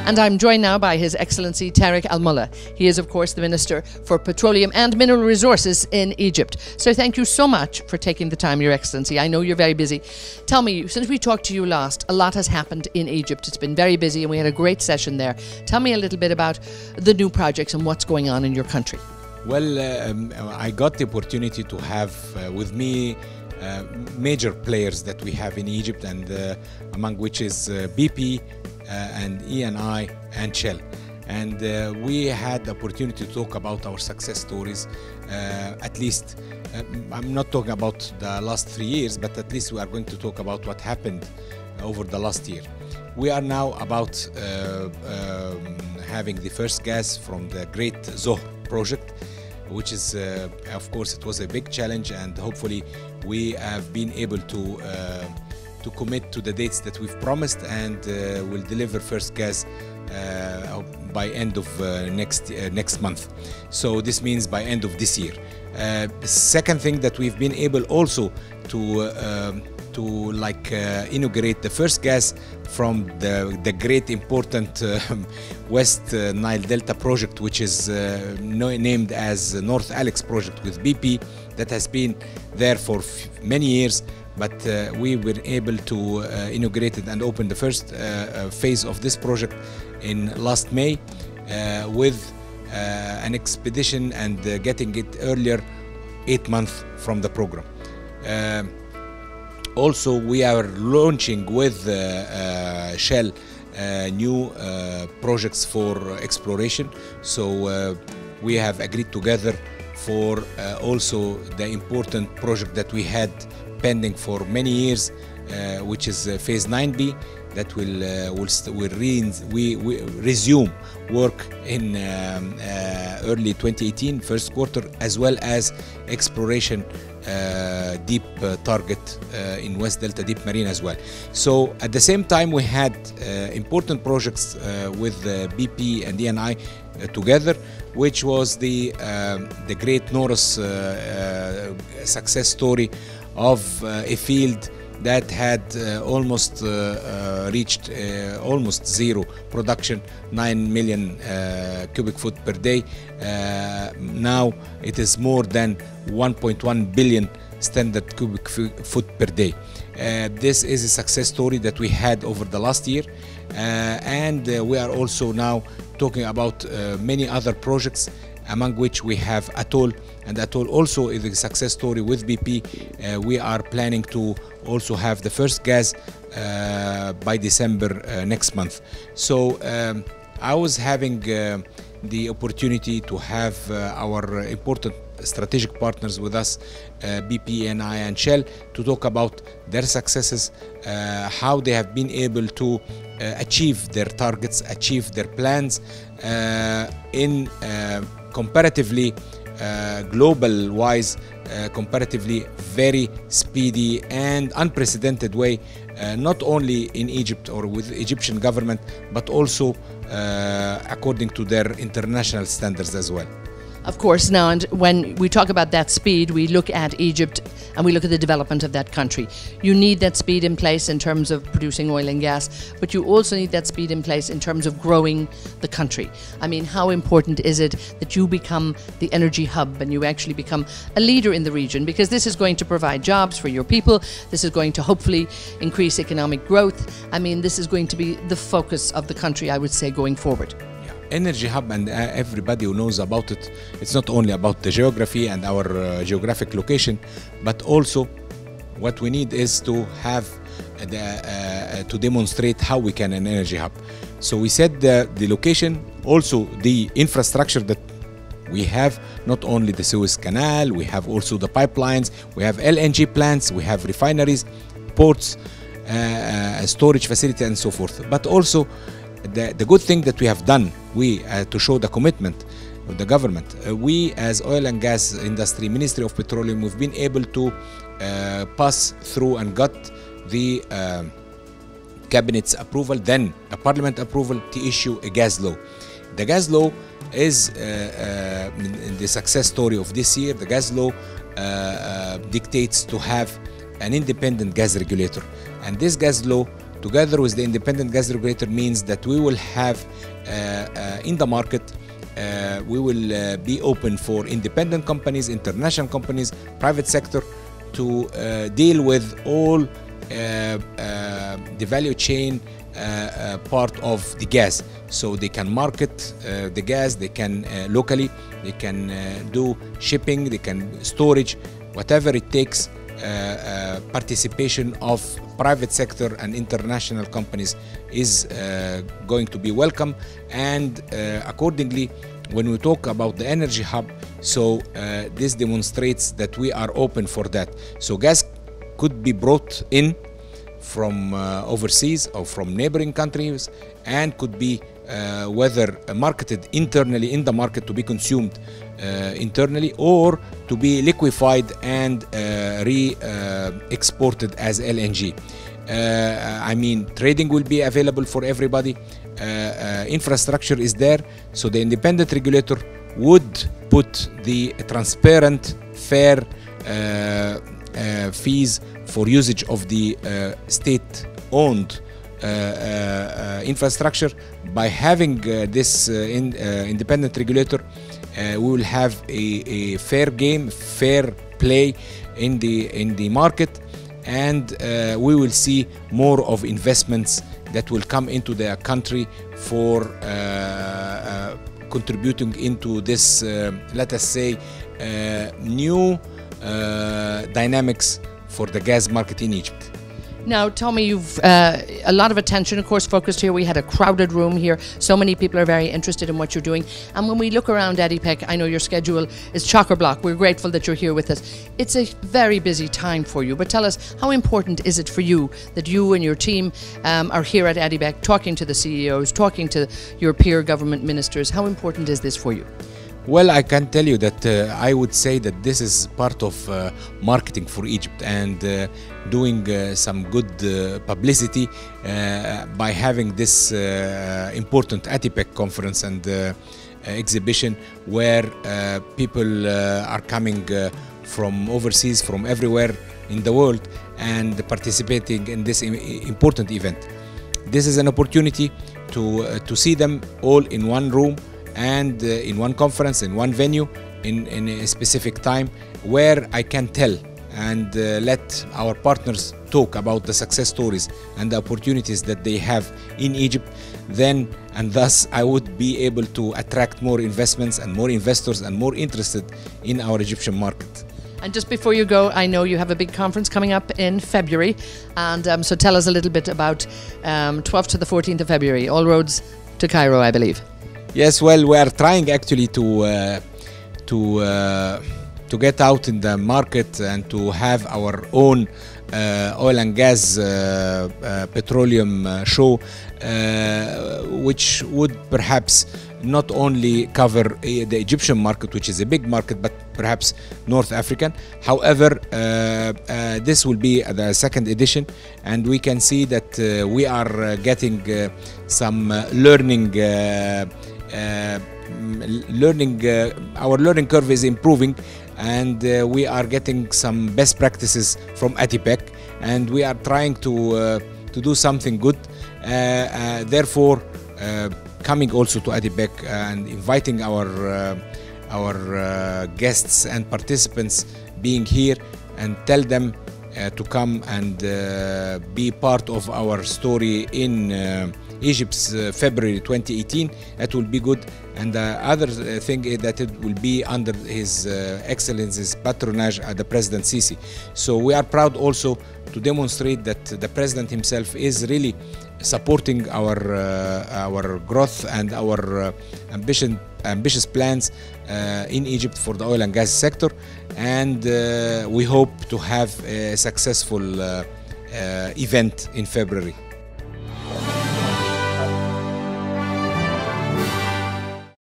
And I'm joined now by His Excellency Tarek El-Molla. He is, of course, the Minister for Petroleum and Mineral Resources in Egypt. So thank you so much for taking the time, Your Excellency. I know you're very busy. Tell me, since we talked to you last, a lot has happened in Egypt. It's been very busy and we had a great session there. Tell me a little bit about the new projects and what's going on in your country. Well, I got the opportunity to have with me major players that we have in Egypt, and among which is BP and Eni and Shell. And we had the opportunity to talk about our success stories. At least, I'm not talking about the last 3 years, but at least we are going to talk about what happened over the last year. We are now about having the first gas from the great Zohr project, which is, of course, it was a big challenge, and hopefully we have been able to commit to the dates that we've promised, and will deliver first gas by end of next month. So this means by end of this year. The second thing that we've been able also to inaugurate the first gas from the great important West Nile Delta project, which is named as North Alex project with BP, that has been there for many years, but we were able to inaugurate it and open the first phase of this project in last May with an expedition and getting it earlier 8 months from the program. Also, we are launching with Shell new projects for exploration. So we have agreed together for also the important project that we had pending for many years, which is Phase 9B, that will resume work in early 2018, first quarter, as well as exploration deep target in West Delta Deep Marine as well. So at the same time, we had important projects with BP and Eni together, which was the great Norris success story of a field that had almost reached almost zero production, 9 million cubic foot per day. Now it is more than 1.1 billion standard cubic foot per day. This is a success story that we had over the last year, and we are also now talking about many other projects, among which we have Atoll, and Atoll also is a success story with BP. We are planning to also have the first gas by December next month. So I was having the opportunity to have our important strategic partners with us, BP, Eni and Shell, to talk about their successes, how they have been able to achieve their targets, achieve their plans in comparatively global wise, comparatively very speedy and unprecedented way, not only in Egypt or with the Egyptian government, but also according to their international standards as well. Of course, now, and when we talk about that speed, we look at Egypt and we look at the development of that country. You need that speed in place in terms of producing oil and gas, but you also need that speed in place in terms of growing the country. I mean, how important is it that you become the energy hub and you actually become a leader in the region? Because this is going to provide jobs for your people. This is going to hopefully increase economic growth. I mean, this is going to be the focus of the country, I would say, going forward. Energy hub, and everybody who knows about it, it's not only about the geography and our geographic location, but also what we need is to have to demonstrate how we can an energy hub. So we said the location, also the infrastructure that we have, not only the Suez Canal, we have also the pipelines, we have LNG plants, we have refineries, ports, storage facility and so forth, but also the good thing that we have done, to show the commitment of the government, we as oil and gas industry, Ministry of Petroleum, we've been able to pass through and got the cabinet's approval, then a parliament approval to issue a gas law. The gas law is the success story of this year. The gas law dictates to have an independent gas regulator, and this gas law together with the independent gas regulator means that we will have in the market, we will be open for independent companies, international companies, private sector to deal with all the value chain part of the gas. So they can market the gas, they can locally, they can do shipping, they can storage, whatever it takes. Participation of private sector and international companies is going to be welcome, and accordingly, when we talk about the energy hub, so this demonstrates that we are open for that. So gas could be brought in from overseas or from neighboring countries, and could be whether marketed internally in the market to be consumed internally, or to be liquefied and re-exported as LNG. I mean, trading will be available for everybody. Infrastructure is there, so the independent regulator would put the transparent, fair fees for usage of the state-owned infrastructure. By having this independent regulator, we will have a fair game, fair play in the market, and we will see more of investments that will come into the country for contributing into this, let us say, new dynamics for the gas market in Egypt. Now, Tommy, you've a lot of attention, of course, focused here. We had a crowded room here. So many people are very interested in what you're doing. And when we look around ADIPEC, I know your schedule is chock-a-block. We're grateful that you're here with us. It's a very busy time for you. But tell us, how important is it for you that you and your team are here at ADIPEC talking to the CEOs, talking to your peer government ministers? How important is this for you? Well, I can tell you that I would say that this is part of marketing for Egypt, and doing some good publicity by having this important ADIPEC conference and exhibition, where people are coming from overseas, from everywhere in the world, and participating in this important event. This is an opportunity to see them all in one room, and in one conference, in one venue, in a specific time, where I can tell and let our partners talk about the success stories and the opportunities that they have in Egypt. Then and thus I would be able to attract more investments and more investors and more interested in our Egyptian market. And just before you go, I know you have a big conference coming up in February, and so tell us a little bit about 12th to the 14th of February, all roads to Cairo, I believe. Yes, well, we are trying actually to get out in the market and to have our own oil and gas petroleum show, which would perhaps not only cover the Egyptian market, which is a big market, but perhaps North African. However, this will be the second edition, and we can see that we are getting some learning. Our learning curve is improving, and we are getting some best practices from ADIPEC, and we are trying to do something good. Therefore, coming also to ADIPEC and inviting our guests and participants being here, and tell them to come and be part of our story in Egypt's February 2018. That will be good. And the other thing is that it will be under His Excellency's patronage at the President Sisi. So we are proud also to demonstrate that the President himself is really supporting our growth and our ambitious plans in Egypt for the oil and gas sector. And we hope to have a successful event in February.